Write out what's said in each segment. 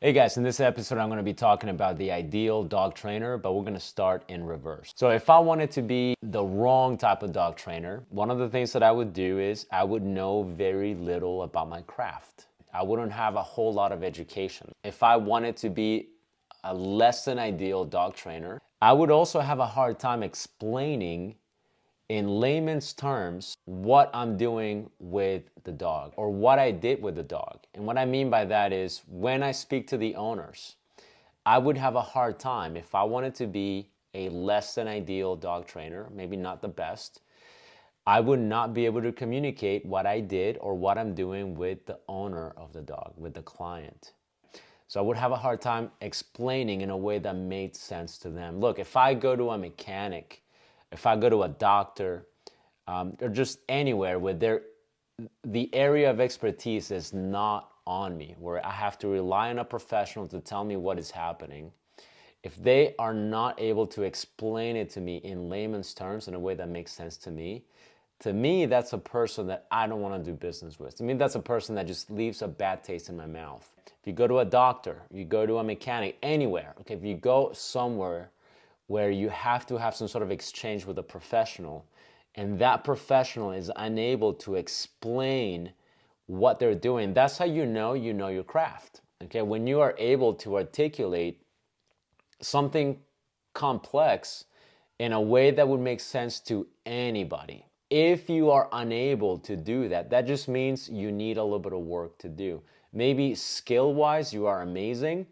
Hey guys, in this episode I'm going to be talking about the ideal dog trainer, but we're going to start in reverse. So if I wanted to be the wrong type of dog trainer, one of the things that I would do is I would know very little about my craft. I wouldn't have a whole lot of education. If I wanted to be a less than ideal dog trainer, I would also have a hard time explaining in layman's terms what I'm doing with the dog or what I did with the dog. And what I mean by that is when I speak to the owners, I would have a hard time if I wanted to be a less than ideal dog trainer, maybe not the best. I would not be able to communicate what I did or what I'm doing with the owner of the dog, with the client. So I would have a hard time explaining in a way that made sense to them. Look, if I go to a mechanic, if I go to a doctor, or just anywhere where the area of expertise is not on me, where I have to rely on a professional to tell me what is happening, if they are not able to explain it to me in layman's terms in a way that makes sense to me, that's a person that I don't want to do business with. To me, that's a person that just leaves a bad taste in my mouth. If you go to a doctor, you go to a mechanic, anywhere, okay, if you go somewhere where you have to have some sort of exchange with a professional, and that professional is unable to explain what they're doing, that's how you know your craft. Okay, when you are able to articulate something complex in a way that would make sense to anybody. If you are unable to do that, that just means you need a little bit of work to do. Maybe skill-wise, you are amazing.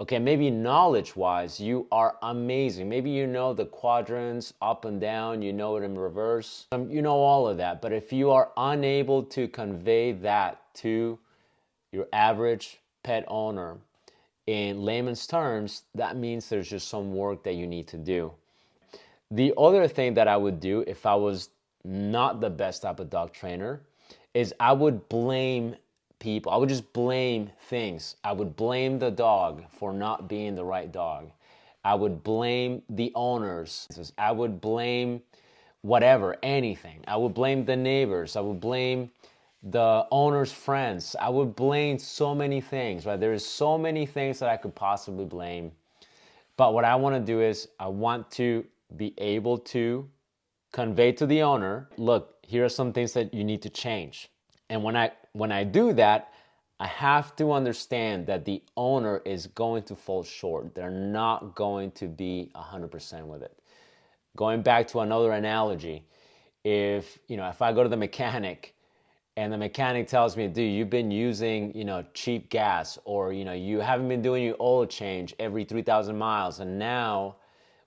Okay, maybe knowledge-wise, you are amazing. Maybe you know the quadrants up and down, you know it in reverse. You know all of that. But if you are unable to convey that to your average pet owner in layman's terms, that means there's just some work that you need to do. The other thing that I would do if I was not the best type of dog trainer is I would blame people. I would just blame things. I would blame the dog for not being the right dog. I would blame the owners. I would blame whatever, anything. I would blame the neighbors. I would blame the owner's friends. I would blame so many things, right? There is so many things that I could possibly blame. But what I want to do is I want to be able to convey to the owner, look, here are some things that you need to change. And when I do that, I have to understand that the owner is going to fall short. They're not going to be 100% with it. Going back to another analogy, if I go to the mechanic and the mechanic tells me, dude, you've been using, cheap gas, or, you haven't been doing your oil change every 3,000 miles, and now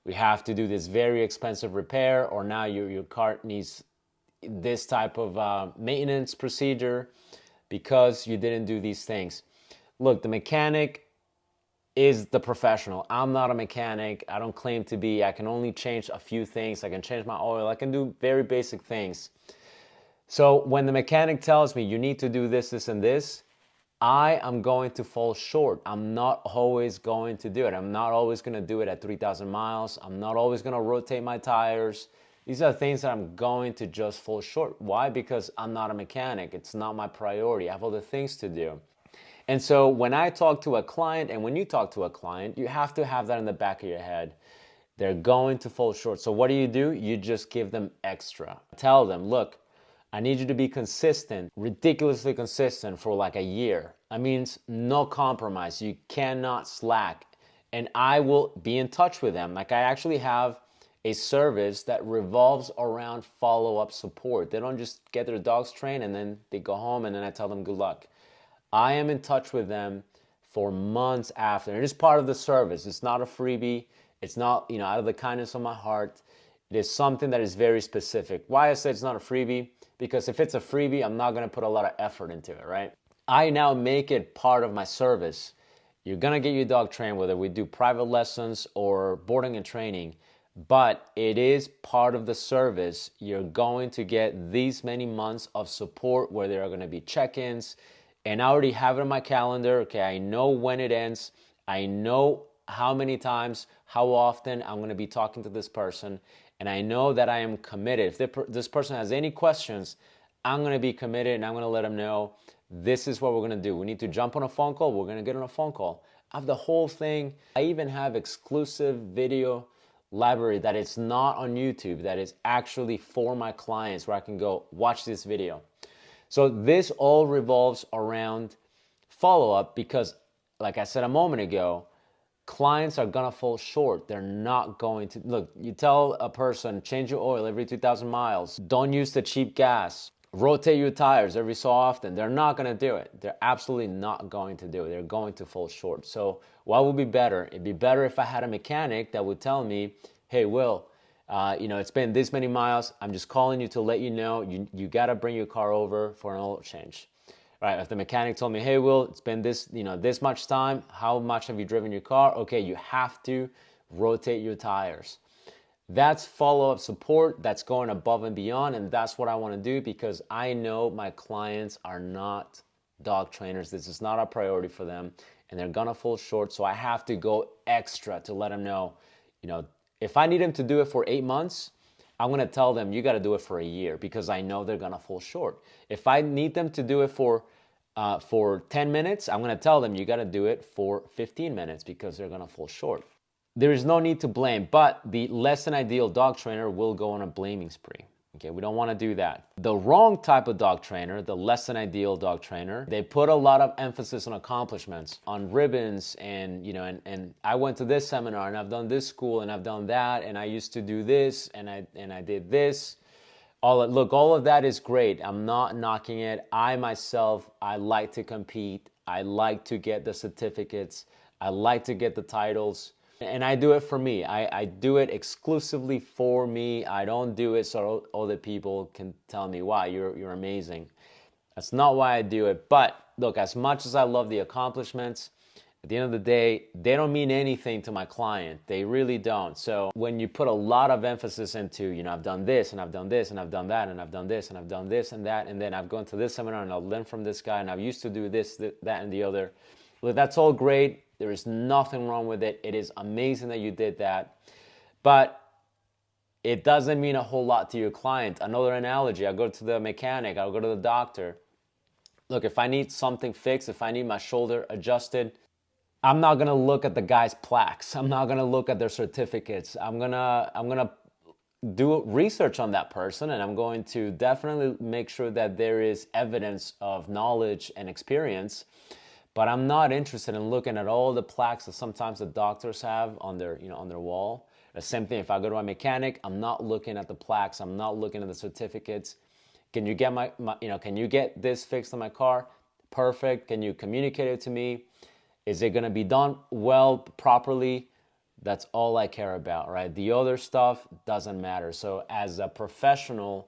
we have to do this very expensive repair, or now your cart needs this type of maintenance procedure because you didn't do these things. Look, the mechanic is the professional. I'm not a mechanic. I don't claim to be. I can only change a few things. I can change my oil. I can do very basic things. So when the mechanic tells me you need to do this, this, and this, I am going to fall short. I'm not always going to do it. I'm not always going to do it at 3,000 miles. I'm not always going to rotate my tires. These are things that I'm going to just fall short. Why? Because I'm not a mechanic. It's not my priority. I have other things to do. And so when I talk to a client, and when you talk to a client, you have to have that in the back of your head. They're going to fall short. So what do? You just give them extra. Tell them, look, I need you to be consistent, ridiculously consistent for like a year. That means no compromise. You cannot slack. And I will be in touch with them. Like I actually have a service that revolves around follow-up support. They don't just get their dogs trained and then they go home and then I tell them good luck. I am in touch with them for months after. It is part of the service. It's not a freebie. It's not, out of the kindness of my heart. It is something that is very specific. Why I say it's not a freebie? Because if it's a freebie, I'm not going to put a lot of effort into it, right? I now make it part of my service. You're going to get your dog trained, whether we do private lessons or boarding and training, but it is part of the service. You're going to get these many months of support where there are going to be check-ins, and I already have it on my calendar. Okay, I know when it ends. I know how many times, how often I'm going to be talking to this person, and I know that I am committed. If this person has any questions, I'm going to be committed and I'm going to let them know this is what we're gonna do. We need to jump on a phone call, we're gonna get on a phone call. I have the whole thing. I even have exclusive video library that is not on YouTube, that is actually for my clients where I can go watch this video. So this all revolves around follow-up because, like I said a moment ago, clients are gonna fall short. They're not going to, look, you tell a person, change your oil every 2,000 miles, don't use the cheap gas, rotate your tires every so often. They're not gonna do it. They're absolutely not going to do it. They're going to fall short. So what would be better? It'd be better if I had a mechanic that would tell me, hey, Will, it's been this many miles. I'm just calling you to let you know you gotta bring your car over for an oil change. Right, if the mechanic told me, hey, Will, it's been this, this much time, how much have you driven your car? Okay, you have to rotate your tires. That's follow-up support, that's going above and beyond, and that's what I want to do because I know my clients are not dog trainers. This is not a priority for them, and they're gonna fall short, so I have to go extra to let them know, if I need them to do it for 8 months, I'm gonna tell them you gotta do it for a year because I know they're gonna fall short. If I need them to do it for 10 minutes, I'm gonna tell them you gotta do it for 15 minutes because they're gonna fall short. There is no need to blame, but the less than ideal dog trainer will go on a blaming spree. Okay, we don't want to do that. The wrong type of dog trainer, the less than ideal dog trainer, they put a lot of emphasis on accomplishments, on ribbons, and and I went to this seminar and I've done this school and I've done that and I used to do this and I did this. All of that is great. I'm not knocking it. I myself, I like to compete. I like to get the certificates. I like to get the titles. And I do it for me. I do it exclusively for me. I don't do it so other people can tell me, wow, you're amazing. That's not why I do it. But look, as much as I love the accomplishments, at the end of the day, they don't mean anything to my client. They really don't. So when you put a lot of emphasis into, I've done this and I've done this and I've done that and I've done this and I've done this and that, and then I've gone to this seminar and I've learned from this guy and I've used to do this, that, and the other. Look, that's all great. There is nothing wrong with it. It is amazing that you did that. But it doesn't mean a whole lot to your client. Another analogy, I go to the mechanic, I'll go to the doctor. Look, if I need something fixed, if I need my shoulder adjusted, I'm not gonna look at the guy's plaques. I'm not gonna look at their certificates. I'm gonna do research on that person, and I'm going to definitely make sure that there is evidence of knowledge and experience. But I'm not interested in looking at all the plaques that sometimes the doctors have on their, on their wall. The same thing, if I go to a mechanic, I'm not looking at the plaques. I'm not looking at the certificates. Can you get can you get this fixed on my car? Perfect. Can you communicate it to me? Is it going to be done well, properly? That's all I care about, right? The other stuff doesn't matter. So as a professional,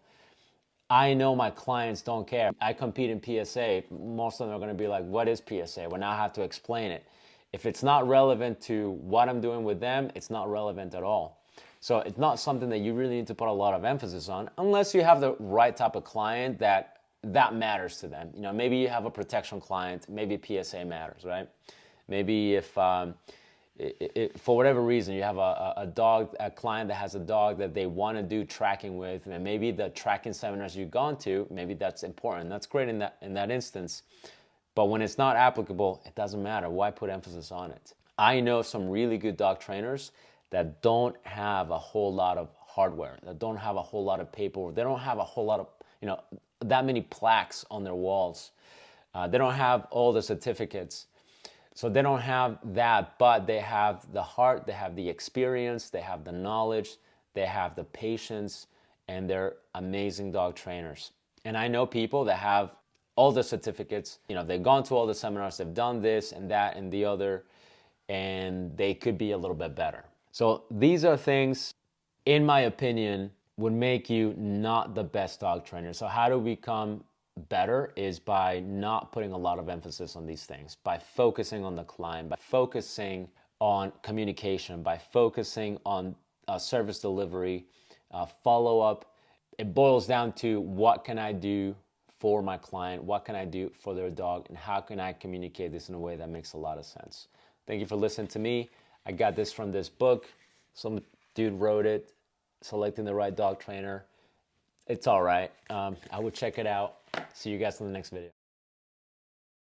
I know my clients don't care. I compete in PSA. Most of them are going to be like, what is PSA? Well, now I have to explain it. If it's not relevant to what I'm doing with them, it's not relevant at all. So it's not something that you really need to put a lot of emphasis on unless you have the right type of client that matters to them. Maybe you have a protection client, maybe PSA matters, right? Maybe if for whatever reason you have a client that has a dog that they want to do tracking with, and maybe the tracking seminars you've gone to, maybe that's important. That's great in that instance. But when it's not applicable, it doesn't matter. Why put emphasis on it? I know some really good dog trainers that don't have a whole lot of hardware, that don't have a whole lot of paperwork, they don't have a whole lot of that many plaques on their walls. They don't have all the certificates. So they don't have that, but they have the heart, they have the experience, they have the knowledge, they have the patience, and they're amazing dog trainers. And I know people that have all the certificates, they've gone to all the seminars, they've done this and that and the other, and they could be a little bit better. So these are things, in my opinion, would make you not the best dog trainer. So how do we become better is by not putting a lot of emphasis on these things, by focusing on the client, by focusing on communication, by focusing on service delivery, follow-up. It boils down to what can I do for my client, what can I do for their dog, and how can I communicate this in a way that makes a lot of sense. Thank you for listening to me. I got this from this book. Some dude wrote it, Selecting the Right Dog Trainer. It's all right. I would check it out. See you guys in the next video.